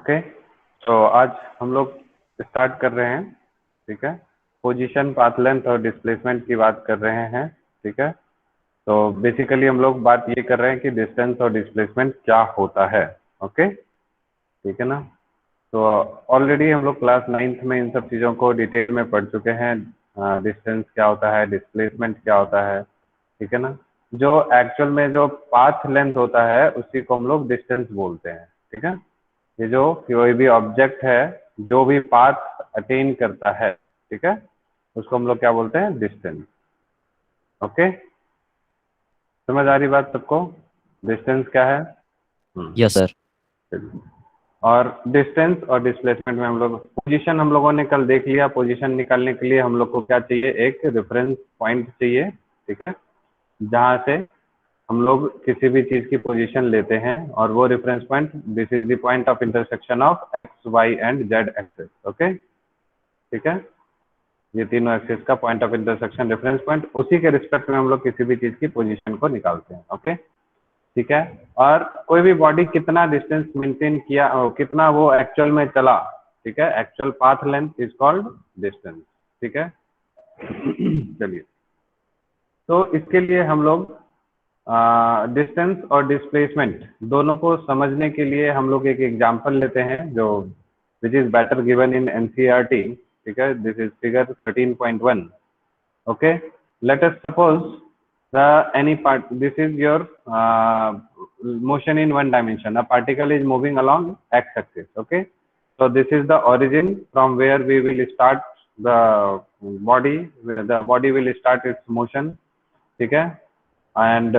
Okay, तो आज हम लोग स्टार्ट कर रहे हैं, ठीक है। पोजीशन, पाथ लेंथ और डिस्प्लेसमेंट की बात कर रहे हैं, ठीक है। तो बेसिकली हम लोग बात ये कर रहे हैं कि डिस्टेंस और डिस्प्लेसमेंट क्या होता है, ओके, ठीक है ना। तो ऑलरेडी हम लोग क्लास 9th में इन सब चीज़ों को डिटेल में पढ़ चुके हैं। डिस्टेंस क्या होता है, डिस्प्लेसमेंट क्या होता है, ठीक है ना। जो एक्चुअल में जो पाथ लेंथ होता है उसी को हम लोग डिस्टेंस बोलते हैं, ठीक है। ये जो कोई भी ऑब्जेक्ट है जो भी पाथ अटेन करता है, ठीक है, उसको हम लोग क्या बोलते हैं, डिस्टेंस। ओके, समझ आ रही बात सबको, डिस्टेंस क्या है? Yes sir. और डिस्टेंस और डिस्प्लेसमेंट में हम लोग पोजीशन हम लोगों ने कल देख लिया। पोजीशन निकालने के लिए हम लोग को क्या चाहिए, एक रेफरेंस पॉइंट चाहिए, ठीक है, जहां से हम लोग किसी भी चीज की पोजीशन लेते हैं, और वो reference point, this is the point of intersection of X, Y and Z axes. Okay, ठीक है, ये तीनों एक्सेस का point of intersection reference point, उसी के रिस्पेक्ट में हम लोग किसी भी चीज की पोजीशन को निकालते हैं। ओके, ठीक है। और कोई भी बॉडी कितना डिस्टेंस मेंटेन किया, कितना वो एक्चुअल में चला, ठीक है, actual path length is called distance, ठीक है। चलिए, तो इसके लिए हम लोग डिस्टेंस और डिस्प्लेसमेंट दोनों को समझने के लिए हम लोग एक एग्जांपल लेते हैं, जो which is better given in NCERT, ठीक है। This is figure 13.1। Okay, let us suppose the any part, this is your motion in one dimension. A particle is moving along x axis. Okay, so this is the origin from where we will start the body. The body will start its motion, ठीक है, and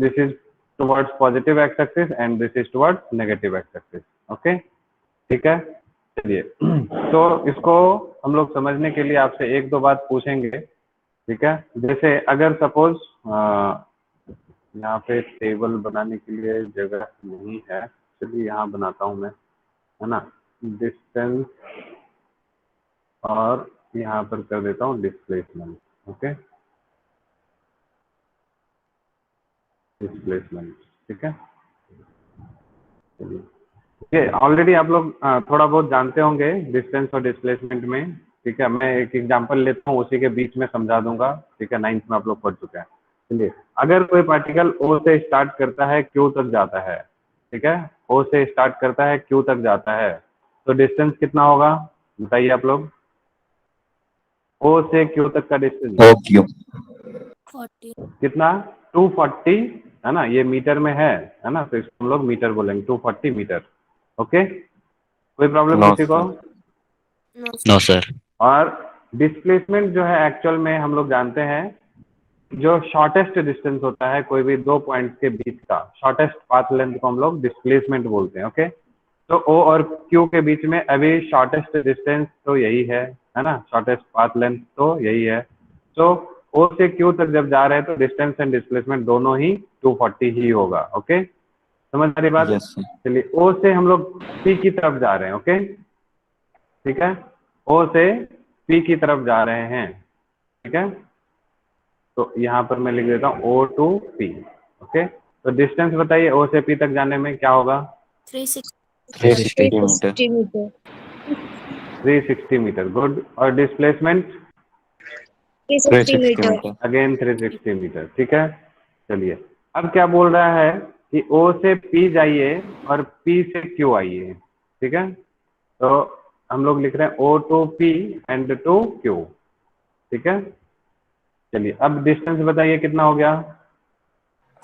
this is towards positive x axis and this is towards negative x axis. Okay, ठीक है। चलिए, तो इसको हम लोग समझने के लिए आपसे एक दो बात पूछेंगे, ठीक है। जैसे अगर सपोज यहाँ पे टेबल बनाने के लिए जगह नहीं है, चलिए यहाँ बनाता हूँ मैं, है ना, डिस्टेंस, और यहाँ पर कर देता हूँ डिस्प्लेसमेंट। ओके, डिस्प्लेसमेंट, ठीक है। चलिए, ये ऑलरेडी आप लोग थोड़ा बहुत जानते होंगे डिस्टेंस और डिस्प्लेसमेंट में, ठीक है। मैं एक एग्जांपल लेता हूँ, उसी के बीच में समझा दूंगा, ठीक है। 9th में आप लोग पढ़ चुके हैं। चलिए, अगर कोई पार्टिकल ओ से स्टार्ट करता है, क्यू तक जाता है, ठीक है, ओ से स्टार्ट करता है, क्यू तक जाता है, तो डिस्टेंस कितना होगा, बताइए आप लोग। ओ से क्यू तक का डिस्टेंस ओके, 40 कितना? 240, है ना, ये मीटर में है ना, तो इसको हम लोग मीटर बोलेंगे, 240 मीटर। ओके, कोई प्रॉब्लम नो किसी को? No sir. और डिस्प्लेसमेंट जो है एक्चुअल में हम लोग जानते हैं, जो शॉर्टेस्ट डिस्टेंस होता है कोई भी दो पॉइंट्स के बीच का, शॉर्टेस्ट पाथ लेंथ को हम लोग डिस्प्लेसमेंट बोलते हैं। ओके, तो ओ और क्यू के बीच में अभी शॉर्टेस्ट डिस्टेंस तो यही है ना, शॉर्टेस्ट पाथ लेंथ तो यही है। तो ओ से क्यू तक जब जा रहे हैं तो डिस्टेंस एंड डिस्प्लेसमेंट दोनों ही 240 ही होगा। ओके, समझ आ रही बात? Yes sir. चलिए, ओ से हम लोग पी की तरफ जा रहे हैं। ओके, ठीक है, ओ से पी की तरफ जा रहे हैं, ठीक है। तो यहाँ पर मैं लिख देता हूँ ओ टू पी। ओके, तो डिस्टेंस बताइए ओ से पी तक जाने में क्या होगा? 360 मीटर। 360 metre, good. और डिस्प्लेसमेंट 360 मीटर। अगेन 360 मीटर, ठीक है। चलिए, अब क्या बोल रहा है कि ओ से पी जाइए और पी से क्यू आइए, ठीक है। तो हम लोग लिख रहे हैं O to P and to Q, ठीक है। चलिए, अब डिस्टेंस बताइए कितना हो गया?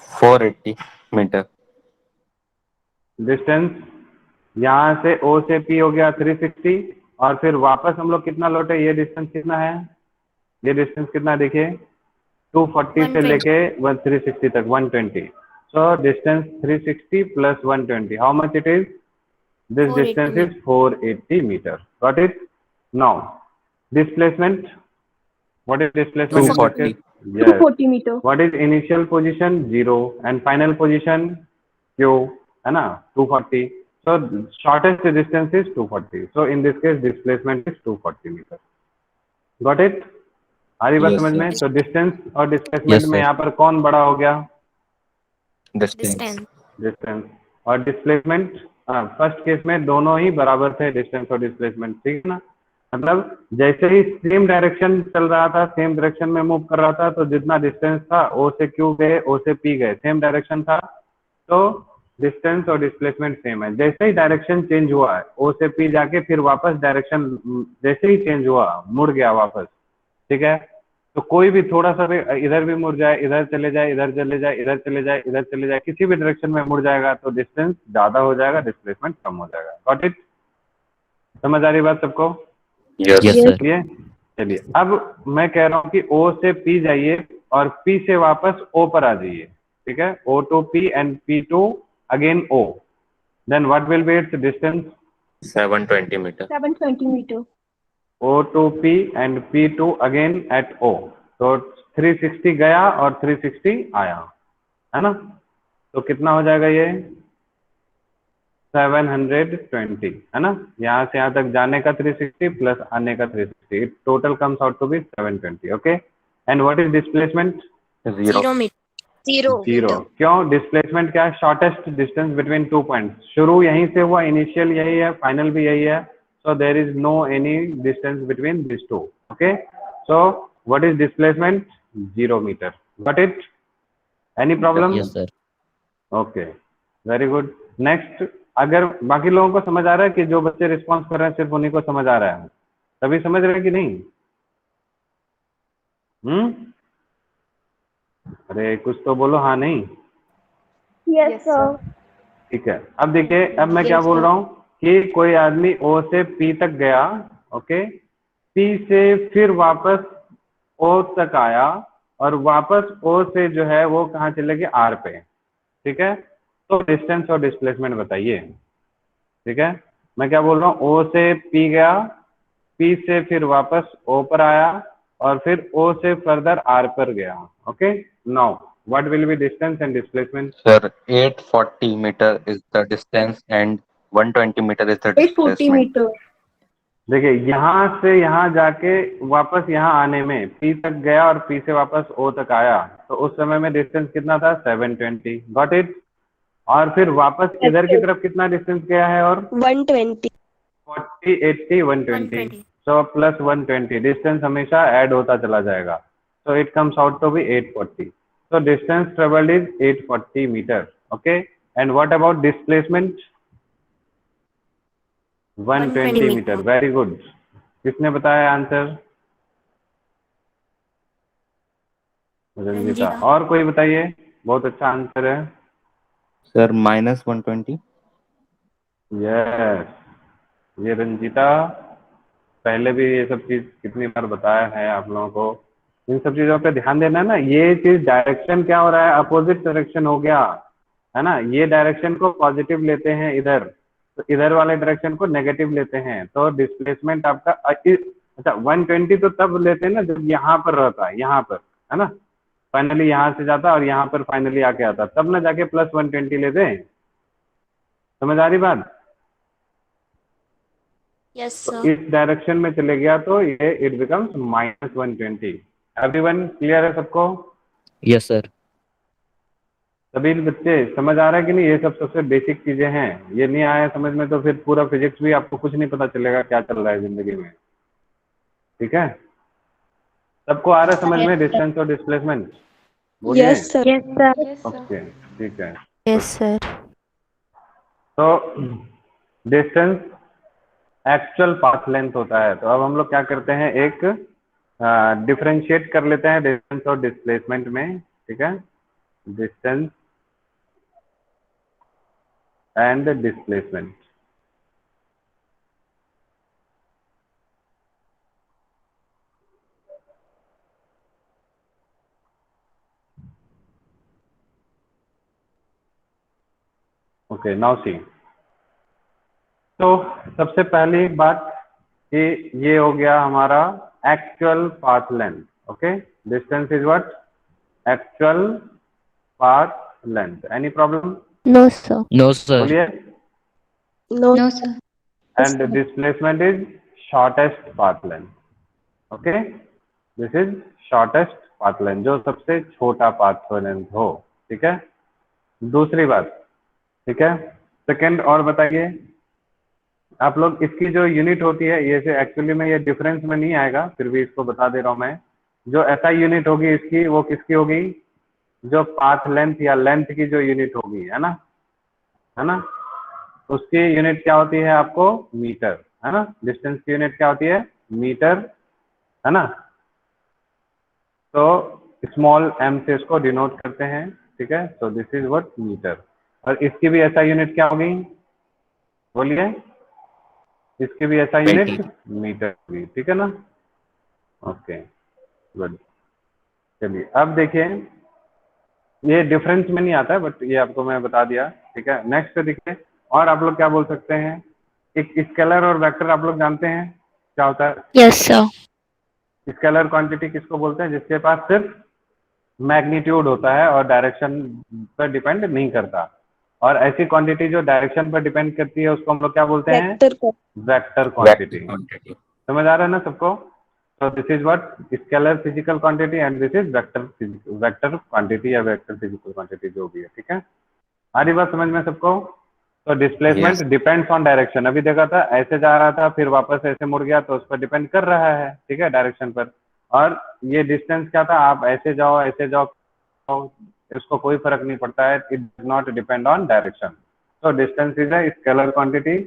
480 मीटर। डिस्टेंस यहाँ से ओ से पी हो गया 360, और फिर वापस हम लोग कितना लौटे, ये डिस्टेंस कितना है, ये डिस्टेंस कितना है देखिए, 240 से 120 लेके 360 तक 120। So distance 360 plus 120, how much it is? This 480 distance is 480 metre. Got it? Now displacement, what is displacement in this 240 case? Yes. 240 meter. What is initial position? 0 and final position q, है ना, 240. So shortest distance is 240. So in this case displacement is 240 meter. Got it? आ रही बात Yes, समझ sir. में? तो distance और displacement Yes, में sir. यहाँ पर कौन बड़ा हो गया? डिस्टेंस। डिस्टेंस। और डिस्प्लेसमेंट फर्स्ट केस में दोनों ही बराबर थे, डिस्टेंस और डिस्प्लेसमेंट, ठीक है ना। मतलब जैसे ही सेम डायरेक्शन चल रहा था, सेम डायरेक्शन में मूव कर रहा था, तो जितना डिस्टेंस था ओ से क्यू गए, ओ से पी गए, सेम डायरेक्शन था, तो डिस्टेंस और डिस्प्लेसमेंट सेम है। जैसे ही डायरेक्शन चेंज हुआ है, ओ से पी जाके फिर वापस डायरेक्शन जैसे ही चेंज हुआ, मुड़ गया वापस, ठीक है। तो कोई भी थोड़ा सा भी इधर भी मुड़ जाए, इधर चले जाए, इधर चले जाए, इधर चले जाए, इधर चले जाए, किसी भी डायरेक्शन में मुड़ जाएगा तो डिस्टेंस ज्यादा हो जाएगा, डिस्प्लेसमेंट कम हो जाएगा। Got it? समझ आ रही बात सबको? Yes sir. ये चलिए, अब मैं कह रहा हूँ कि O से P जाइए और P से वापस O पर आ जाइए, ठीक है। O to P and P to again O, then what will be its distance? 720 metre. 720 meter. O to P and P to again at O, तो 360 गया और 360 आया, है ना। तो कितना हो जाएगा ये? 720, है ना। यहाँ से यहाँ तक जाने का 360 प्लस आने का 360, it total comes out to be 720, okay. And what is displacement? 0 zero. क्यों? डिस्प्लेसमेंट क्या है? Shortest distance between two points. शुरू यहीं से हुआ, इनिशियल यही है, फाइनल भी यही है, so there is no any distance between this two, okay. So what is displacement? 0 metre. Got it? Any problem? Yes sir. Okay, very good. Next, अगर बाकी लोगों को समझ आ रहा है कि जो बच्चे रिस्पॉन्स कर रहे हैं सिर्फ उन्हीं को समझ आ रहा है, तभी समझ रहे हैं कि नहीं? अरे कुछ तो बोलो, हाँ नहीं? Yes, sir. ठीक है। अब देखिए, अब मैं क्या बोल रहा हूँ कि कोई आदमी O से P तक गया, ओके, P से फिर वापस O तक आया और वापस O से जो है वो कहाँ चले गए? R पे, ठीक है। तो डिस्टेंस और डिस्प्लेसमेंट बताइए, ठीक है। मैं क्या बोल रहा हूँ? O से P गया, P से फिर वापस O पर आया और फिर O से फर्दर R पर गया, okay. Now what will be distance and displacement? Sir 840 metre is the distance and 120 metre is the 840 displacement। meter. देखिए, यहाँ से यहाँ जाके वापस यहाँ आने में P तक गया और P से वापस O तक आया, तो उस समय में डिस्टेंस कितना था? 720। Got it? और फिर वापस इधर की तरफ कितना डिस्टेंस गया है? और 120. 40, 80, 120, सो प्लस 120, डिस्टेंस हमेशा ऐड होता चला जाएगा, so it comes out to be 840। So distance travelled is 840 metre, okay. And what about displacement? 120 metre. Very good. किसने बताया आंसर? रंजिता। और कोई बताइए? बहुत अच्छा आंसर है सर -120। यस, ये रंजिता पहले भी ये सब चीज कितनी बार बताया है आप लोगों को। इन सब चीजों पे ध्यान देना है ना। ये चीज डायरेक्शन क्या हो रहा है? अपोजिट डायरेक्शन हो गया, है ना। ये डायरेक्शन को पॉजिटिव लेते हैं इधर, तो इधर वाले डायरेक्शन को नेगेटिव लेते हैं, तो डिस्प्लेसमेंट आपका अच्छा 120 तो तब लेते हैं ना जब यहाँ पर रहता है, यहाँ पर, है ना। फाइनली यहाँ से जाता और यहाँ पर फाइनली आके आता, तब ना जाके प्लस 120 लेते हैं। समझ आ रही बात? Yes, तो sir. इस डायरेक्शन में चले गया तो ये इट बिकम्स -120। एवरीवन क्लियर है सबको? Yes sir. सभी बच्चे समझ आ रहा है कि नहीं? ये सब सबसे बेसिक चीजें हैं, ये नहीं आया समझ में तो फिर पूरा फिजिक्स भी आपको कुछ नहीं पता चलेगा क्या चल रहा है जिंदगी में, ठीक है। सबको आ रहा है समझ में डिस्टेंस और डिस्प्लेसमेंट? बोलिए। Yes, sir. Yes, sir. Okay, ठीक है। Yes, sir. तो डिस्टेंस एक्चुअल पाथ लेंथ होता है। तो अब हम लोग क्या करते हैं, एक डिफरेंशिएट कर लेते हैं डिस्टेंस और डिस्प्लेसमेंट में, ठीक है। Distance and displacement. Okay, now see. तो सबसे पहली बात कि ये हो गया हमारा actual path length, okay. Distance is what? Actual path length. Any problem? No, sir. No sir. बोलिए। No, sir. And displacement is shortest path length, okay. This is shortest path length, जो सबसे छोटा पाथ लेंथ हो, ठीक है। दूसरी बात, ठीक है, सेकंड और बताइए आप लोग, इसकी जो यूनिट होती है ये से एक्चुअली में ये डिफरेंस में नहीं आएगा, फिर भी इसको बता दे रहा हूँ मैं। जो ऐसा यूनिट होगी इसकी, वो किसकी होगी? जो पाथ लेंथ या लेंथ की जो यूनिट होगी, है ना, उसकी यूनिट क्या होती है आपको? मीटर, है ना। डिस्टेंस की यूनिट क्या होती है? मीटर, है ना। तो स्मॉल m से इसको डिनोट करते हैं, ठीक है। So this is what metre. और इसकी भी ऐसा यूनिट क्या होगी? बोलिए, इसकी भी ऐसा यूनिट मीटर। मीटर होगी, ठीक है ना। Okay, good. चलिए अब देखिए, ये डिफरेंस में नहीं आता है बट ये आपको मैं बता दिया, ठीक है। नेक्स्ट देखिए, और आप लोग क्या बोल सकते हैं? एक स्केलर और वेक्टर आप लोग जानते हैं क्या होता है? Yes, sir. स्केलर क्वांटिटी किसको बोलते हैं? जिसके पास सिर्फ मैग्नीट्यूड होता है और डायरेक्शन पर डिपेंड नहीं करता। और ऐसी क्वांटिटी जो डायरेक्शन पर डिपेंड करती है उसको हम लोग क्या बोलते हैं? Vector quantity. Vector quantity. समझ आ रहा है ना सबको? So this is what scalar physical quantity and this is vector quantity या vector physical quantity जो भी है, ठीक है। आ रही बात समझ में सबको? तो displacement Yes. Depends on direction. अभी देखा था ऐसे जा रहा था फिर वापस ऐसे मुड़ गया, तो उस पर डिपेंड कर रहा है, ठीक है, डायरेक्शन पर। और ये डिस्टेंस क्या था? आप ऐसे जाओ इसको कोई फर्क नहीं पड़ता है, it does not depend on direction. तो distance is a scalar quantity,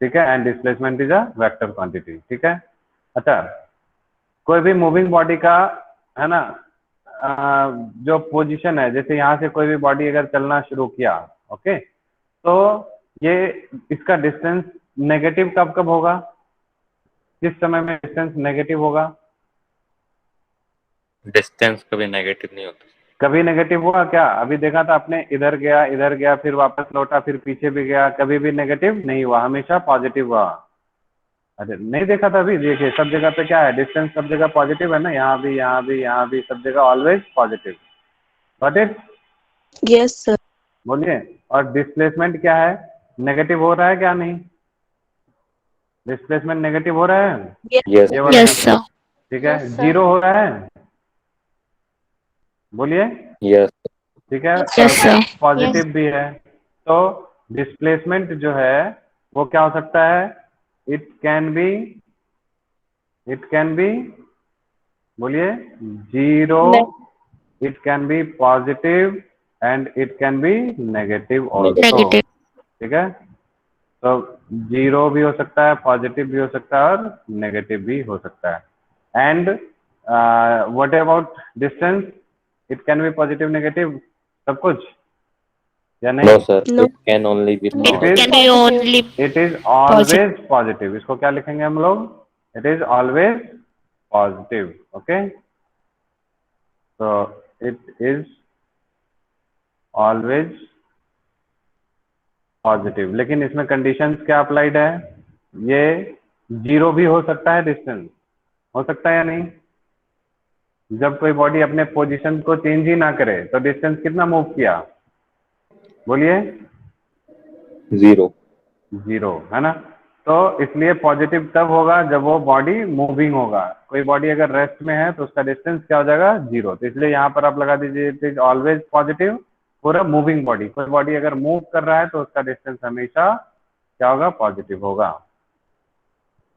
ठीक है, and displacement is a vector quantity, ठीक है। अच्छा, कोई भी मूविंग बॉडी का, है ना, जो पोजीशन है, जैसे यहाँ से कोई भी बॉडी अगर चलना शुरू किया, ओके, तो ये इसका डिस्टेंस नेगेटिव कब कब होगा? किस समय में डिस्टेंस नेगेटिव होगा? डिस्टेंस कभी नेगेटिव नहीं होता। कभी नेगेटिव हुआ क्या? अभी देखा था आपने, इधर गया फिर वापस लौटा फिर पीछे भी गया, कभी भी नेगेटिव नहीं हुआ, हमेशा पॉजिटिव हुआ। अरे नहीं देखा था? अभी देखिए सब जगह पे क्या है, डिस्टेंस सब जगह पॉजिटिव है ना, यहाँ भी सब जगह always positive. Got it? Yes, sir. बोलिए। और डिस्प्लेसमेंट क्या है? नेगेटिव हो रहा है क्या? नहीं, डिस्प्लेसमेंट नेगेटिव हो रहा है, यस। ये वाला Yes, नेगेटिव, sir. ठीक है। जीरो हो रहा है, बोलिए, यस। ठीक है। Yes, sir. पॉजिटिव भी है। तो डिस्प्लेसमेंट जो है वो क्या हो सकता है? इट कैन बी, बोलिए, zero, it can be positive and it can B negative also, Negative. ठीक है। तो जीरो भी हो सकता है, पॉजिटिव भी हो सकता है और नेगेटिव भी हो सकता है। And what about distance? It can be positive negative सब कुछ या नो नहीं? Sir, No. It can only be It it can is, be only it is positive. Always positive. इसको क्या लिखेंगे हम लोग? It is always positive, okay. तो इट इज ऑलवेज पॉजिटिव, लेकिन इसमें कंडीशंस क्या अप्लाइड है? ये जीरो भी हो सकता है, डिस्टेंस हो सकता है या नहीं? जब कोई बॉडी अपने पोजीशन को चेंज ही ना करे तो डिस्टेंस कितना मूव किया? बोलिए, जीरो। जीरो, है ना। तो इसलिए पॉजिटिव तब होगा जब वो बॉडी मूविंग होगा। कोई बॉडी अगर रेस्ट में है तो उसका डिस्टेंस क्या हो जाएगा? जीरो। तो इसलिए यहाँ पर आप लगा दीजिए it is always positive for a moving body. कोई बॉडी अगर मूव कर रहा है तो उसका डिस्टेंस हमेशा क्या होगा? पॉजिटिव होगा,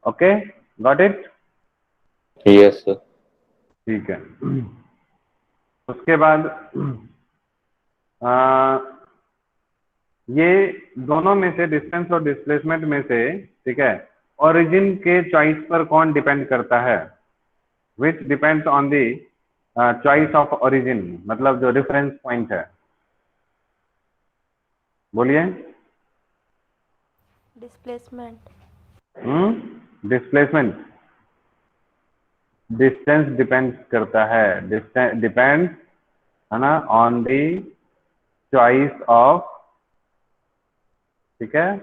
okay. Got it? Yes sir. ठीक है। उसके बाद ये दोनों में से, डिस्टेंस और डिस्प्लेसमेंट में से, ठीक है, ओरिजिन के चॉइस पर कौन डिपेंड करता है? Which depends on the choice of origin, मतलब जो रेफरेंस पॉइंट है, बोलिए। Displacement. डिस्प्लेसमेंट, डिस्टेंस डिपेंड करता है, डिपेंड, है ना, ऑन द चॉइस ऑफ, ठीक है,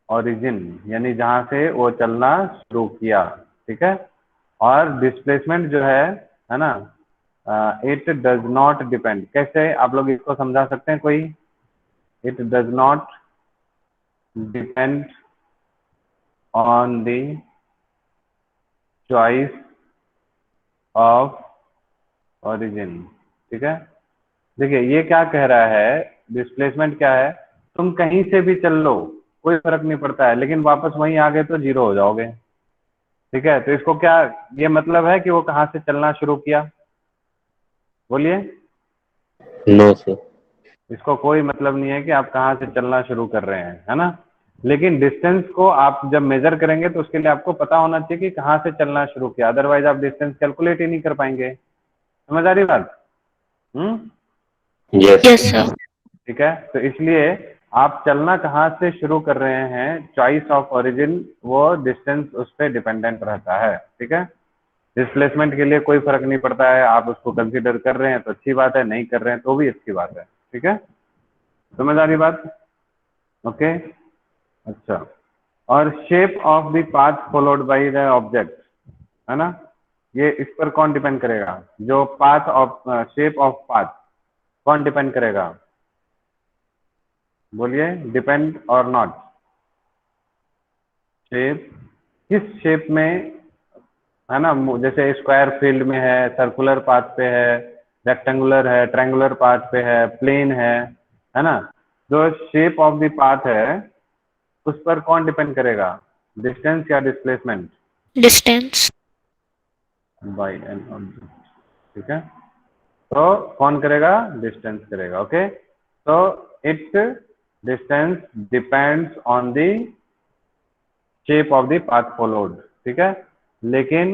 ओरिजिन, यानी जहां से वो चलना शुरू किया, ठीक है। और डिस्प्लेसमेंट जो है ना, इट डज नॉट डिपेंड। कैसे आप लोग इसको समझा सकते हैं कोई? It does not depend on the choice of origin, ठीक है। देखिए ये क्या कह रहा है, डिस्प्लेसमेंट क्या है? तुम कहीं से भी चल लो, कोई फर्क नहीं पड़ता है, लेकिन वापस वहीं आ गए तो 0 हो जाओगे। ठीक है, तो इसको क्या ये मतलब है कि वो कहाँ से चलना शुरू किया? बोलिए। No sir. इसको कोई मतलब नहीं है कि आप कहाँ से चलना शुरू कर रहे हैं, है ना। लेकिन डिस्टेंस को आप जब मेजर करेंगे तो उसके लिए आपको पता होना चाहिए कि कहाँ से चलना शुरू किया, अदरवाइज आप डिस्टेंस कैलकुलेट ही नहीं कर पाएंगे। समझ आ रही बात? यस। Yes, sir. ठीक है, तो इसलिए आप चलना कहाँ से शुरू कर रहे हैं, चॉइस ऑफ ओरिजिन, वो डिस्टेंस उस पर डिपेंडेंट रहता है। ठीक है, डिस्प्लेसमेंट के लिए कोई फर्क नहीं पड़ता है, आप उसको कंसीडर कर रहे हैं तो अच्छी बात है, नहीं कर रहे हैं तो भी अच्छी बात है। ठीक है, समझ आ रही बात? ओके, अच्छा। और shape of the path followed by the object, है ना, ये इस पर कौन डिपेंड करेगा? जो path of shape of path कौन डिपेंड करेगा? बोलिए, डिपेंड और नॉट। शेप, किस शेप में, है ना, जैसे स्क्वायर फील्ड में है, सर्कुलर पाथ पे है, रेक्टेंगुलर है, ट्रायंगुलर पाथ पे है, प्लेन है ना। जो शेप ऑफ द पाथ है उस पर कौन डिपेंड करेगा, डिस्टेंस या displacement? Distance. By an object. ठीक है, तो कौन करेगा? डिस्टेंस करेगा। ओके, तो it distance depends on the shape of the path followed. ठीक है, लेकिन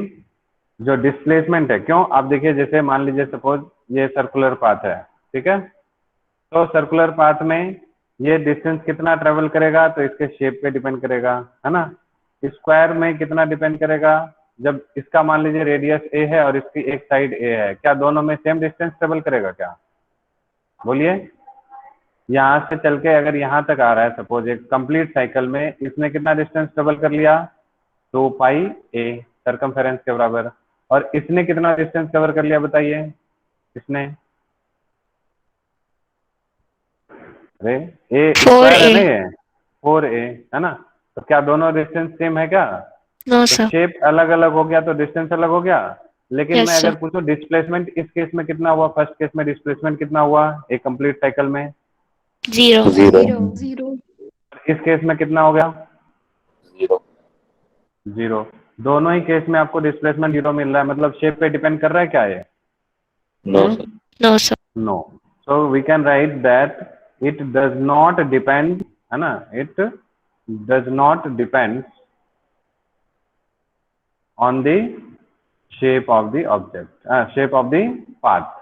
जो डिस्प्लेसमेंट है, क्यों, आप देखिए, जैसे मान लीजिए सपोज ये सर्कुलर पाथ है, ठीक है, तो सर्कुलर पाथ में ये डिस्टेंस कितना ट्रेवल करेगा, तो इसके शेप पे डिपेंड करेगा, है ना। स्क्वायर में कितना डिपेंड करेगा, जब इसका मान लीजिए रेडियस ए है और इसकी एक साइड ए है, क्या दोनों में सेम डिस्टेंस ट्रेवल करेगा क्या? बोलिए। यहाँ से चल के अगर यहाँ तक आ रहा है, सपोज एक कंप्लीट साइकिल में इसने कितना डिस्टेंस ट्रेवल कर लिया, 2 पाई ए सरकमफेरेंस के बराबर, और इसने कितना डिस्टेंस कवर कर लिया बताइए? इसने, अरे ए स्क्वायर है 4A. ना ये, 4a, है ना, तो क्या दोनों डिस्टेंस सेम है क्या? No, तो sir. शेप अलग अलग हो गया तो डिस्टेंस अलग हो गया। लेकिन Yes, मैं sir. अगर पूछूं डिस्प्लेसमेंट इस केस में कितना हुआ, फर्स्ट केस में डिस्प्लेसमेंट कितना हुआ एक कंप्लीट साइकिल में? 0. जीरो। इस केस में कितना हो गया? जीरो। 0। दोनों ही केस में आपको डिस्प्लेसमेंट 0 मिल रहा है, मतलब शेप पे डिपेंड कर रहा है क्या ये? No sir. No, sir. No. So we can write that it does not depend, है ना, it does not depend on the shape of the object, shape of the path.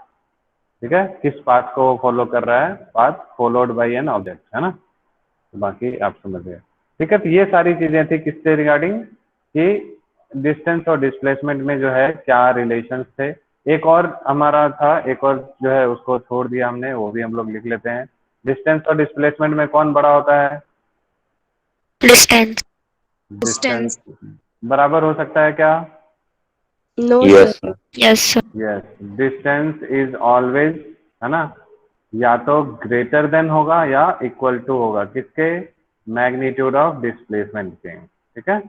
ठीक है, किस पाथ को फॉलो कर रहा है, path followed by an object, है ना। तो बाकी आप समझ गए। ठीक है, तो ये सारी चीजें थी किससे रिगार्डिंग, कि डिस्टेंस और डिस्प्लेसमेंट में जो है क्या रिलेशंस थे। एक और हमारा था, एक और जो है उसको छोड़ दिया हमने, वो भी हम लोग लिख लेते हैं। डिस्टेंस और डिस्प्लेसमेंट में कौन बड़ा होता है? Distance. डिस्टेंस बराबर हो सकता है क्या? No, yes sir. Sir. Yes, sir. Yes, distance is always, है ना, या तो ग्रेटर देन होगा या इक्वल टू होगा किसके? मैग्नीट्यूड ऑफ डिस्प्लेसमेंट के। ठीक है,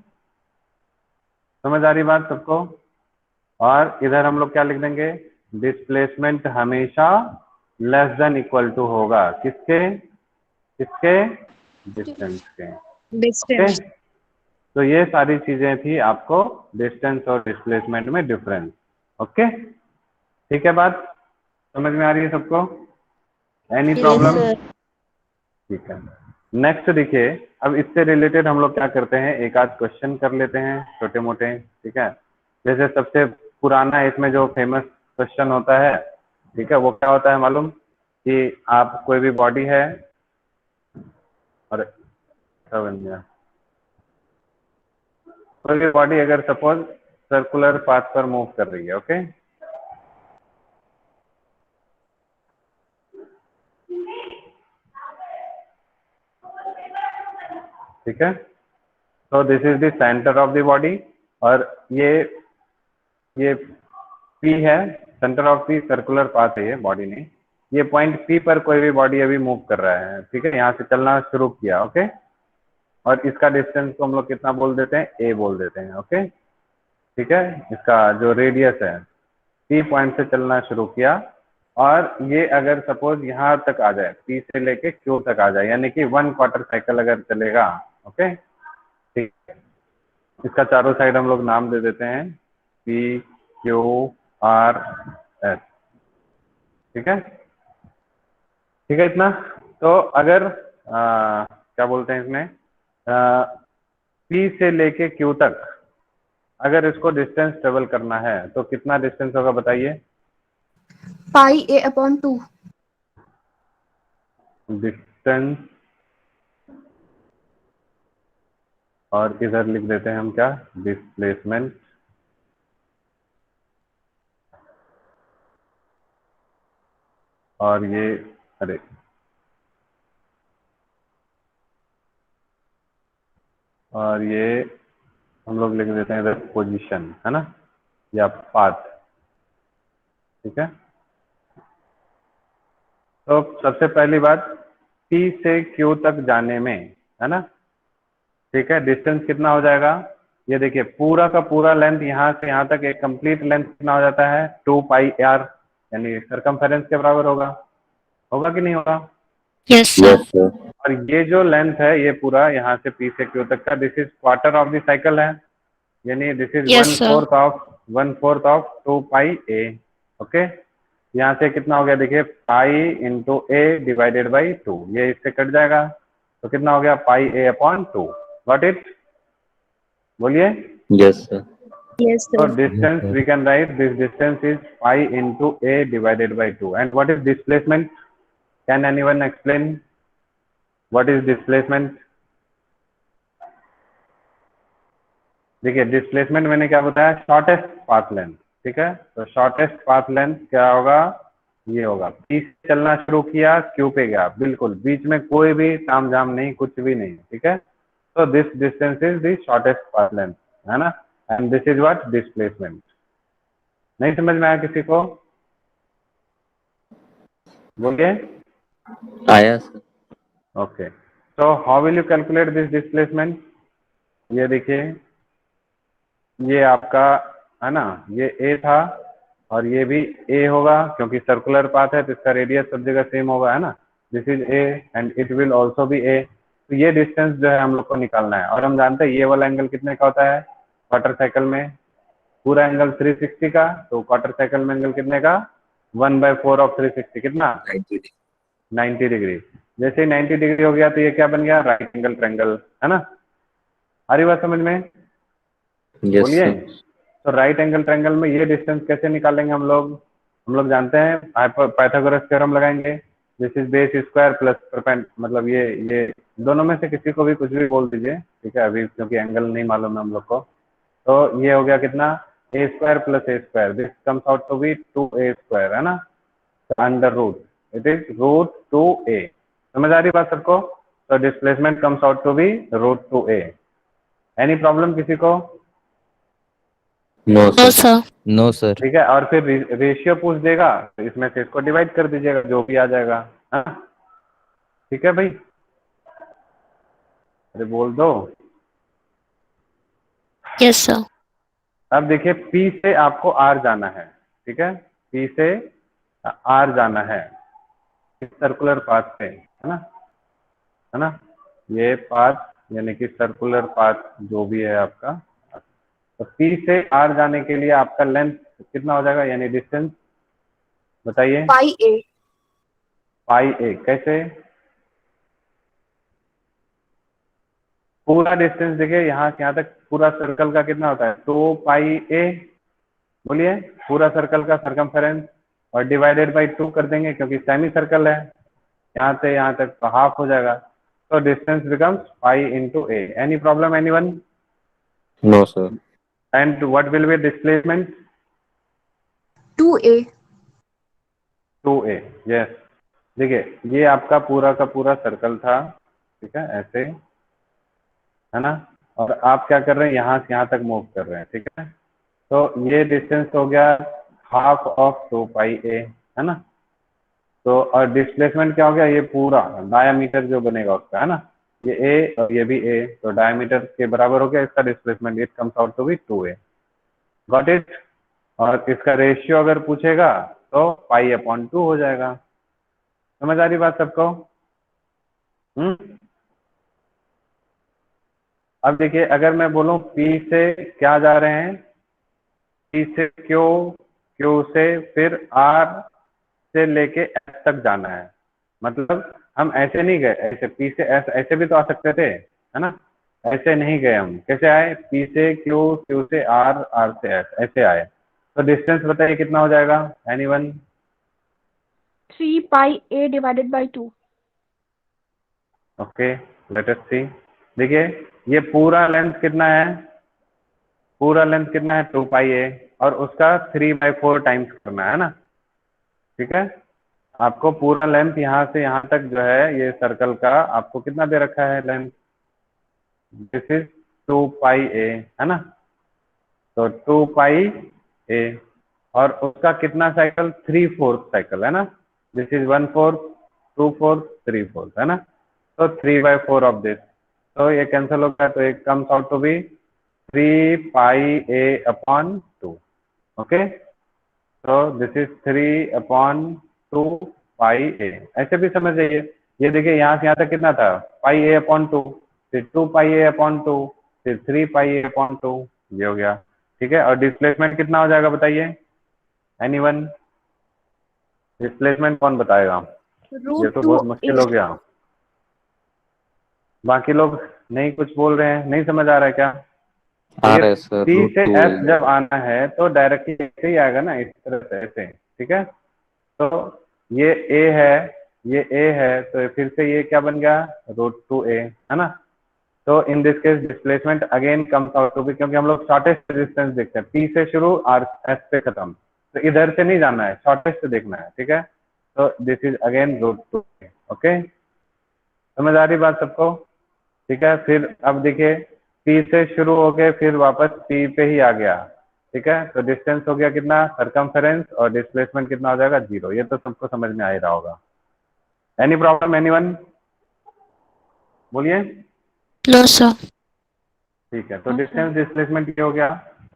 समझ आ रही बात सबको? और इधर हम लोग क्या लिख देंगे, डिस्प्लेसमेंट हमेशा लेस देन इक्वल टू होगा किसके? किसके? डिस्टेंस के। ओके, तो ये सारी चीजें थी आपको डिस्टेंस और डिस्प्लेसमेंट में डिफरेंस। ओके, ठीक है, बात समझ में आ रही है सबको? Any Yes, problem? sir. ठीक है, नेक्स्ट देखिए, अब इससे रिलेटेड हम लोग क्या करते हैं, एक आध क्वेश्चन कर लेते हैं छोटे मोटे। ठीक है, जैसे सबसे पुराना इसमें जो फेमस क्वेश्चन होता है, ठीक है, वो क्या होता है मालूम, कि आप कोई भी बॉडी है और क्या बन गया, कोई भी बॉडी अगर सपोज सर्कुलर पाथ पर मूव कर रही है, ओके, ठीक है, तो this is the centre of the body, और ये पी है, centre of the circular path है ये बॉडी ने, ये पॉइंट पी पर कोई भी बॉडी अभी मूव कर रहा है, ठीक है, यहाँ से चलना शुरू किया, ओके, और इसका डिस्टेंस को हम लोग कितना बोल देते हैं, ए बोल देते हैं, ओके, ठीक है, इसका जो रेडियस है, पी पॉइंट से चलना शुरू किया, और ये अगर सपोज यहाँ तक आ जाए, P से लेके Q तक आ जाए, यानी कि 1 क्वार्टर साइकिल अगर चलेगा, ओके, ठीक है। इसका चारों साइड हम लोग नाम दे देते हैं P Q R S, ठीक है, ठीक है इतना। तो अगर क्या बोलते हैं इसमें, P से लेके Q तक अगर इसको डिस्टेंस ट्रेवल करना है तो कितना डिस्टेंस होगा बताइए। पाई ए अपॉन 2। डिस्टेंस, और इधर लिख देते हैं हम क्या, डिस्प्लेसमेंट, और ये, अरे और ये हम लोग लिख देते हैं इधर पोजीशन, है ना, या पाथ, ठीक है। तो सबसे पहली बात, P से Q तक जाने में, है ना, ठीक है, डिस्टेंस कितना हो जाएगा, ये देखिए पूरा का पूरा लेंथ यहाँ से यहाँ तक एक कंप्लीट लेंथ कितना हो जाता है, 2 पाई r, यानी सरकमफेरेंस के बराबर होगा, होगा कि नहीं होगा। Yes, sir. और ये जो लेंथ है ये पूरा यहाँ से P से Q तक का, this is quarter of the cycle है, यानी this is Yes, sir. 1/4 of 2 pi a, okay. यहाँ से कितना हो गया, देखिए pi into a divided by 2, ये इससे कट जाएगा, तो कितना हो गया, पाई a अपॉन 2, गॉट इट, बोलिए। Yes, sir. Yes, So sir. distance, we can write this distance is pi into a divided by 2. And what is displacement? Can anyone explain what is displacement? देखिए displacement मैंने क्या बताया, shortest path length, ठीक है। तो shortest path length क्या होगा, ये होगा, P से चलना शुरू किया, Q पे गया, बिल्कुल बीच में कोई भी ताम झाम नहीं, कुछ भी नहीं, ठीक है। तो this distance is the shortest path length, है ना, and this is what, displacement. नहीं समझ में आया किसी को, बोलिए। आया sir. Okay, so how will you calculate this displacement? ये देखिए, ये आपका है ना, ये A था और ये भी A होगा, क्योंकि सर्कुलर पाथ है तो इसका रेडियस सब जगह सेम होगा, है ना, this is A and it will also be A। तो ये डिस्टेंस जो है हम लोग को निकालना है, और हम जानते हैं ये वाला एंगल कितने का होता है क्वार्टर साइकिल में, पूरा एंगल 360 का, तो क्वार्टर साइकिल में एंगल कितने का, 1/4 ऑफ 360, कितना, 90 डिग्री। जैसे ही 90 डिग्री हो गया तो ये क्या बन गया, राइट एंगल ट्रायंगल, है ना, आ रही बात समझ में, Yes, बोलिए। sir. तो राइट एंगल ट्रायंगल में ये डिस्टेंस कैसे निकालेंगे हम लोग जानते हैं, पाइथागोरस थ्योरम लगाएंगे, this is base square plus perpend, मतलब ये दोनों में से किसी को भी कुछ भी बोल दीजिए, ठीक है, अभी क्योंकि एंगल नहीं मालूम है हम लोग को। तो ये हो गया कितना, a square plus a square, this comes out to be 2a square, है ना, under root, it is √2a। समझ आ रही बात सबको। तो displacement comes out to be √2a। Any problem किसी को? No, No, sir. sir. No, sir. ठीक है, और फिर रेशियो पूछ देगा तो इसमें से इसको डिवाइड कर दीजिएगा, जो भी आ जाएगा, हाँ? ठीक है भाई, अरे बोल दो। Yes, sir. अब देखिए P से आपको R जाना है, ठीक है, P से R जाना है इस सर्कुलर पाथ पे, है ना, ये पाथ यानी कि सर्कुलर पाथ जो भी है आपका, तो P से R जाने के लिए आपका लेंथ कितना हो जाएगा, यानी डिस्टेंस बताइए। पाई ए। पाई ए कैसे, पूरा डिस्टेंस देखिए यहाँ से यहाँ तक पूरा सर्कल का कितना होता है, 2 पाई ए, बोलिए, पूरा सर्कल का सरकमफेरेंस, और डिवाइडेड बाई 2 कर देंगे क्योंकि सेमी सर्कल है, यहाँ से यहाँ तक तो हाफ हो जाएगा, तो distance becomes pi into A. Any problem anyone? No, sir. And what will B displacement? 2a। 2a, yes. देखिए ये आपका पूरा का पूरा सर्कल था, ठीक है, ऐसे, है ना, और आप क्या कर रहे हैं, यहाँ से यहाँ तक मूव कर रहे हैं, ठीक है। तो ये डिस्टेंस हो गया हाफ ऑफ 2 पाई ए, है ना। तो और डिस्प्लेसमेंट क्या हो गया, ये पूरा डायामीटर जो बनेगा उसका, है ना, ये ए और ये भी ए, तो डायामीटर के बराबर हो गया इसका displacement, it comes out to be 2a, got it. और इसका रेशियो अगर पूछेगा तो पाई अपॉन 2 हो जाएगा। समझ आ रही बात सबको? अब देखिए, अगर मैं बोलूं P से क्या जा रहे हैं, P से Q, Q से फिर R से लेके S तक जाना है। मतलब हम ऐसे नहीं गए, ऐसे P से S ऐसे भी तो आ सकते थे, है ना? ऐसे नहीं गए हम। कैसे आए? P से Q, Q से R, R से S, ऐसे आए। तो डिस्टेंस बताइए कितना हो जाएगा? Anyone? 3 pi a divided by 2. Okay, let us see. देखिए, ये पूरा लेंथ कितना है? पूरा लेंथ कितना है? 2 पाई ए, और उसका 3/4 टाइम्स करना है ना? ठीक है, आपको पूरा लेंथ यहाँ से यहाँ तक जो है ये सर्कल का आपको कितना दे रखा है लेंथ? दिस इज 2 पाई ए, है ना? तो 2 पाई ए, और उसका कितना साइकिल? 3/4 साइकिल, है ना? दिस इज 1/4, 2/4, 3/4, है ना? तो 3/4 ऑफ दिस, तो ये कैंसिल हो गया, तो एक comes out to be 3 pi a upon 2। Okay, तो दिस इज 3/2 पाई ए। ऐसे भी समझ जाइए। ये देखिए, यहाँ से यहाँ तक कितना था? पाई ए अपॉन 2, फिर 2 पाई ए अपॉन 2, फिर 3 पाई ए अपॉन 2, ये हो गया। ठीक है, और डिस्प्लेसमेंट कितना हो जाएगा बताइए? एनीवन? डिस्प्लेसमेंट कौन बताएगा? ये Root तो 2 बहुत मुश्किल हो east. गया। बाकी लोग नहीं कुछ बोल रहे हैं, नहीं समझ आ रहा है क्या? तो आ ये रहा है सर, P रूट से 2 S जब आना है तो डायरेक्टली ऐसे ही आएगा ना, इस तरह से, ऐसे। ठीक है, तो ये A है, ये A है, तो फिर से ये क्या बन गया? √2a, है ना? तो in this case displacement again comes out to be, क्योंकि हम लोग शॉर्टेस्ट डिस्टेंस देखते हैं, P से शुरू और S से खत्म, तो इधर से नहीं जाना है, शॉर्टेस्ट देखना है। ठीक है, तो this is again √2a। Okay, समझ आ रही बात सबको? ठीक है, फिर अब देखिए, P से शुरू हो गए फिर वापस P पे ही आ गया। ठीक है, तो डिस्टेंस हो गया कितना? सरकमफेरेंस, और डिस्प्लेसमेंट कितना हो जाएगा? 0। ये तो सबको समझ में आ ही रहा होगा। Any problem? एनीवन? बोलिए। No, sir. ठीक है, तो डिस्टेंस डिस्प्लेसमेंट ये हो गया।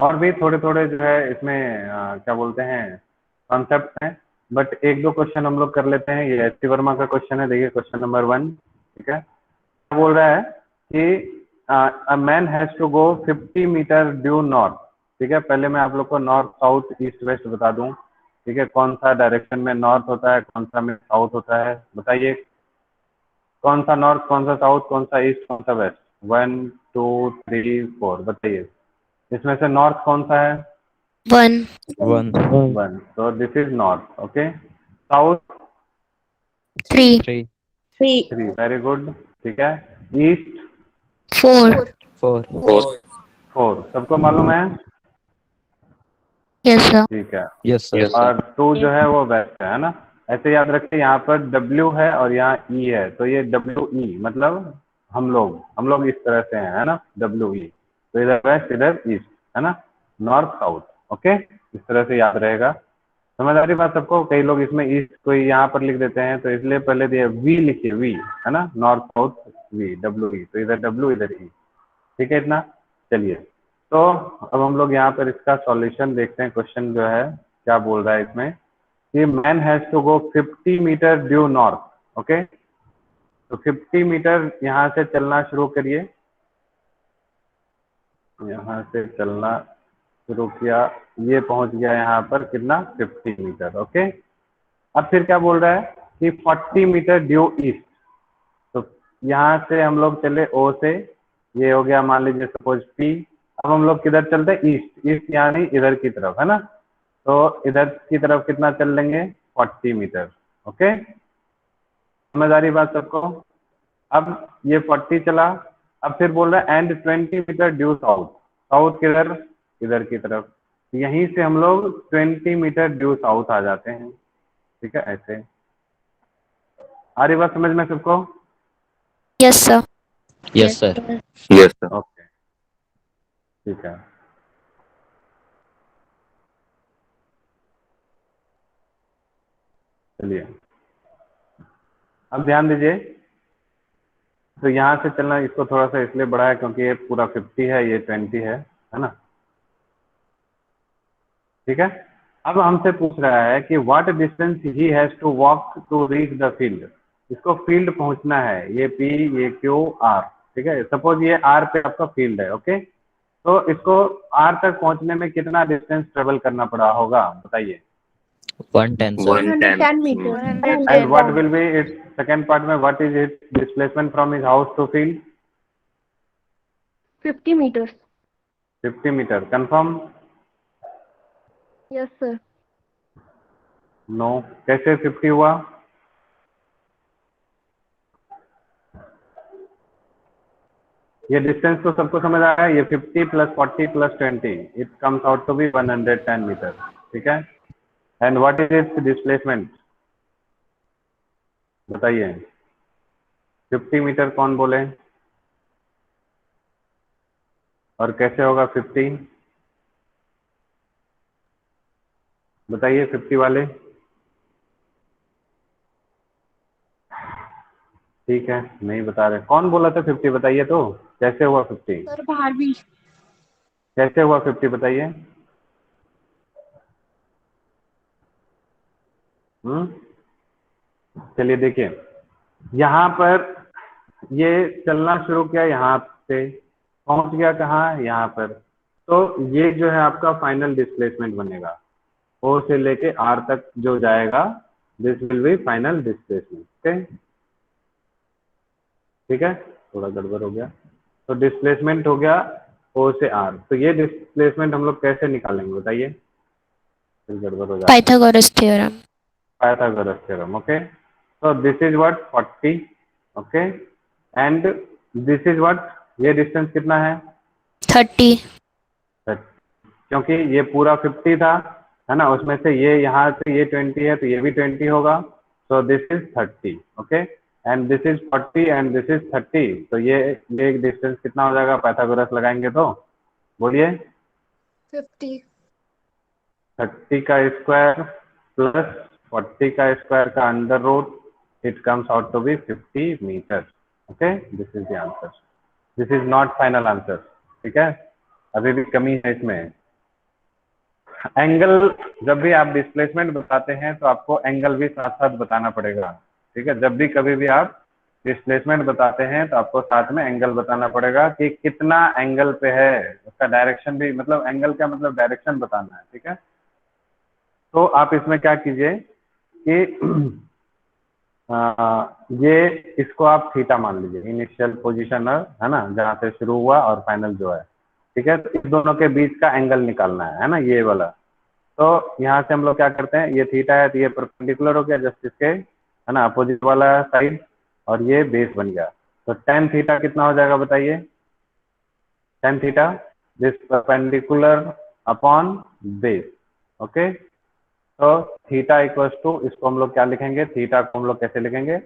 और भी थोड़े थोड़े जो है इसमें क्या बोलते हैं, कॉन्सेप्ट हैं, बट एक दो क्वेश्चन हम लोग कर लेते हैं। ये एस वर्मा का क्वेश्चन है, देखिए क्वेश्चन नंबर 1। ठीक है, क्या बोल रहा है कि a man has to go 50 metre due north. ठीक है, पहले मैं आप लोग को नॉर्थ, साउथ, ईस्ट, वेस्ट बता दूं। ठीक है, कौन सा डायरेक्शन में नॉर्थ होता है, कौन सा में साउथ होता है, बताइए। कौन सा नॉर्थ, कौन सा साउथ, कौन सा ईस्ट, कौन सा वेस्ट? 1, 2, 3, 4, बताइए। इसमें से नॉर्थ कौन सा है? 1. 1, 1, तो this is north. Okay, south 3. 3, 3, very good. ठीक है, ईस्ट 4. 4, 4, सबको मालूम है? Yes, sir. ठीक है, यस सर। और 2 जो है वो वेस्ट है ना? ऐसे याद रखिए, यहाँ पर W है और यहाँ E है, तो ये WE मतलब हम लोग इस तरह से हैं, है ना? WE, तो इधर वेस्ट, इधर ईस्ट, है ना? North, south. ओके, इस तरह से याद रहेगा। समझ आ रही बात सबको? कई लोग इसमें ईस्ट कोई यहाँ पर लिख देते हैं, तो इसलिए पहले दिए वी लिखिए, वी, है ना? नॉर्थ, साउथ, वी, WE, तो इधर W, इधर E। ठीक है इतना? चलिए, तो अब हम लोग यहाँ पर इसका सॉल्यूशन देखते हैं। क्वेश्चन जो है क्या बोल रहा है इसमें कि man has to go 50 metre due north. Okay, तो 50 मीटर यहाँ से चलना शुरू करिए, यहाँ से चलना शुरू किया, ये पहुंच गया यहाँ पर कितना? 50 मीटर। ओके, अब फिर क्या बोल रहा है कि 40 मीटर ड्यू ईस्ट। तो यहाँ से हम लोग चले O से, ये हो गया मान लीजिए सपोज P। अब हम लोग किधर चलते हैं? ईस्ट, ईस्ट यानी इधर की तरफ, है ना? तो इधर की तरफ कितना चल लेंगे? 40 मीटर। ओके, समझ आ रही बात सबको? अब ये 40 चला, अब फिर बोल रहा है and 20 metre due south. South किधर? इधर की तरफ। यहीं से हम लोग 20 मीटर ड्यू साउथ आ जाते हैं। ठीक है, ऐसे आ रही बात समझ में सबको? Yes, sir. Yes sir. Yes sir. Okay, ठीक है। चलिए, अब ध्यान दीजिए, तो यहाँ से चलना, इसको थोड़ा सा इसलिए बढ़ाया क्योंकि ये पूरा 50 है, ये 20 है ना? ठीक है, अब हमसे पूछ रहा है कि what distance he has to walk to reach the field. इसको फील्ड पहुंचना है, ये पी, ये क्यू, आर, ठीक है। सपोज ये आर पे आपका फील्ड है, ओके। तो इसको आर तक पहुंचने में कितना डिस्टेंस ट्रेवल करना पड़ा होगा, बताइए। 110, sir. 110 meters. 110. And what will be it, second part में what is it displacement from his house to field? 50 meters. 50 metre, confirm? Yes, sir. No. कैसे 50 हुआ? ये डिस्टेंस तो सबको समझ आ रहा है, ये 50 + 40 + 20 it comes out to be 110 metre, ठीक है। And what is its displacement, बताइए। 50 मीटर कौन बोले, और कैसे होगा 50, बताइए 50 वाले। ठीक है, नहीं बता रहे, कौन बोला था 50, बताइए तो कैसे हुआ 50? Sir, Bharvi. कैसे हुआ 50, बताइए। चलिए देखिए, यहाँ पर ये चलना शुरू किया, यहाँ से पहुंच गया कहाँ, यहाँ पर। तो ये जो है आपका फाइनल डिस्प्लेसमेंट बनेगा, ओ से लेके आर तक जो जाएगा, this will be final displacement, okay. ठीक है, थोड़ा गड़बड़ हो गया। तो डिस्प्लेसमेंट हो गया ओ से आर, तो ये डिस्प्लेसमेंट हम लोग कैसे निकालेंगे, बताइए। फिर गड़बड़ हो जाता है। Pythagoras theorem. Pythagoras theorem, okay. So this is what 40, okay, and this is what, ये डिस्टेंस कितना है? 30. क्योंकि ये पूरा 50 था, है ना, उसमें से ये यहाँ से ये 20 है, तो ये भी 20 होगा। सो this is 30, okay, and this is 40 and this is 30। तो ये डिस्टेंस कितना हो जाएगा, पाइथागोरस लगाएंगे तो बोलिए। 50. 30 का स्क्वायर प्लस 40 का स्क्वायर का under root, it comes out to be 50 metre, okay. This is the answer, this is not final answer, ठीक है, अभी भी कमी है इसमें। एंगल, जब भी आप डिस्प्लेसमेंट बताते हैं तो आपको एंगल भी साथ साथ बताना पड़ेगा, ठीक है। जब भी कभी भी आप डिस्प्लेसमेंट बताते हैं तो आपको साथ में एंगल बताना पड़ेगा कि कितना एंगल पे है, उसका डायरेक्शन भी, मतलब एंगल का मतलब डायरेक्शन बताना है, ठीक है। तो आप इसमें क्या कीजिए कि ये इसको आप थीटा मान लीजिए, इनिशियल पोजीशन है ना, जहाँ से शुरू हुआ और फाइनल जो है, ठीक है। तो इस दोनों के बीच का एंगल निकालना है ना, ये वाला। तो यहाँ से हम लोग क्या करते हैं, ये थीटा है तो ये परपेंडिकुलर हो गया जस्ट इसके, है ना, अपोजिट वाला साइड, और ये बेस बन गया। तो tan थीटा कितना हो जाएगा, बताइए। tan theta this perpendicular upon base, okay. तो थीटा इक्वल्स टू, इसको हम लोग क्या लिखेंगे, थीटा को हम लोग कैसे लिखेंगे,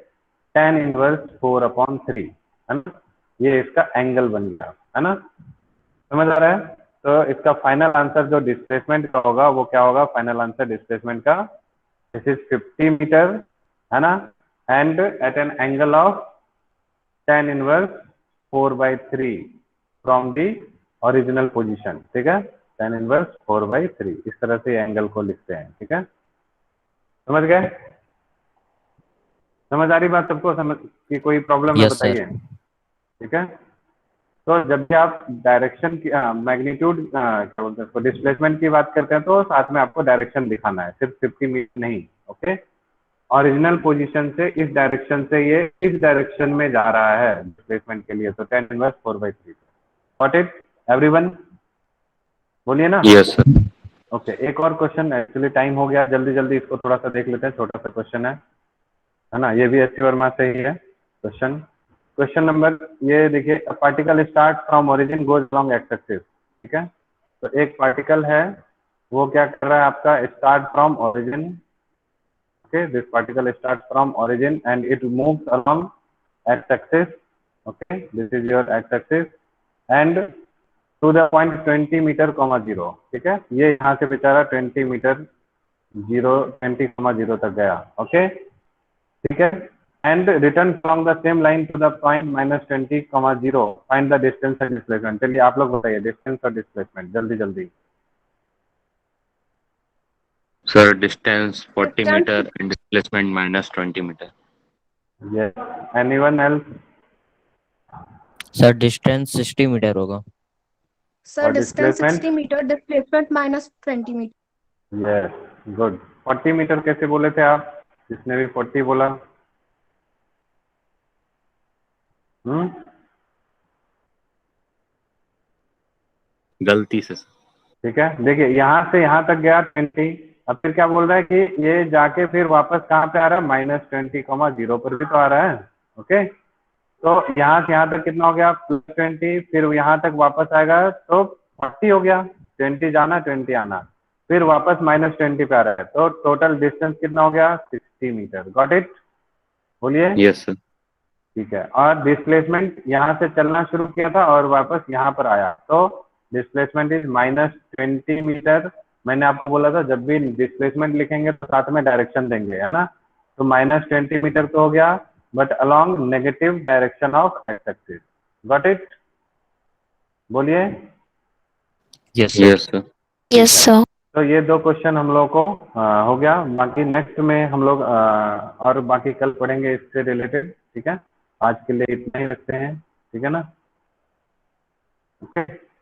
tan इनवर्स 4/3, है ना। ये इसका एंगल बन गया, है ना, समझ आ रहा है। तो इसका फाइनल आंसर जो डिस्प्लेसमेंट का होगा वो क्या होगा, फाइनल आंसर डिस्प्लेसमेंट का, दिस इज 50 मीटर, है ना, and at an angle of tan inverse 4/3 from the original position, ठीक है। tan इनवर्स 4/3, इस तरह से एंगल को लिखते हैं, ठीक है। समझ गए, समझ आ रही बात सबको, समझ की कोई प्रॉब्लम है, Yes, sir. बताइए, ठीक है। तो जब भी आप डायरेक्शन की मैग्नीट्यूड क्या बोलते हैं उसको, डिस्प्लेसमेंट की बात करते हैं, तो साथ में आपको डायरेक्शन दिखाना है, सिर्फ 50 मीटर नहीं, ओके। ओरिजिनल पोजीशन से इस डायरेक्शन से ये इस डायरेक्शन में जा रहा है डिस्प्लेसमेंट के लिए, तो tan inverse 4/3। Got it everyone, बोलिए ना। Yes, sir. ओके, एक और क्वेश्चन, एक्चुअली टाइम हो गया, जल्दी जल्दी इसको थोड़ा सा देख लेते हैं, छोटा सा क्वेश्चन है ना, ये भी एससी वर्मा से ही है क्वेश्चन। क्वेश्चन नंबर ये देखिए, particle start from origin goes along x axis, ठीक है। तो एक पार्टिकल है, वो क्या कर रहा है आपका, start from origin, okay, this particle start from origin and it moves along x axis, okay, this is your x axis, and to the point 20 metre, 0, ठीक है। ये यहाँ से बेचारा 20 मीटर 20,0 तक गया, ओके, ठीक है। And return from the same line to the point -20,0, find the distance and displacement. चलिए आप लोग बताइए डिस्टेंस और डिस्प्लेसमेंट, जल्दी जल्दी। Sir, distance 40 Distance- meter and displacement minus 20 meter. Yes. Anyone else? Sir, distance 60 meter होगा. Sir, और distance displacement? 60 meter, displacement minus 20 meter. Yes, good. 40 metre कैसे बोले थे आप? जिसने भी 40 बोला. गलती से. ठीक है, देखिए यहाँ से यहाँ तक गया 20. अब फिर क्या बोल रहा है कि ये जाके फिर वापस कहाँ पे आ रहा है? -20, 0 पर भी तो आ रहा है. ओके, तो यहाँ से यहाँ तक कितना हो गया? +20. फिर यहाँ तक वापस आएगा तो 40 हो गया. 20 जाना 20 आना, फिर वापस -20 पे आ रहा है, तो टोटल डिस्टेंस कितना हो गया? 60 मीटर. Got it? बोलिए. Yes, sir. ठीक है. और डिस्प्लेसमेंट यहाँ से चलना शुरू किया था और वापस यहाँ पर आया, तो डिस्प्लेसमेंट इज -20 मीटर. मैंने आपको बोला था जब भी डिस्प्लेसमेंट लिखेंगे तो साथ में डायरेक्शन देंगे, है ना? तो -20 मीटर तो हो गया, but along negative direction of x axis. Got it? बोलिए. Yes, sir. Yes, sir. Yes, sir. तो ये 2 क्वेश्चन हम लोग को हो गया. बाकी नेक्स्ट में हम लोग और बाकी कल पढ़ेंगे इससे रिलेटेड. ठीक है, आज के लिए इतना ही रखते हैं. ठीक है ना? ओके.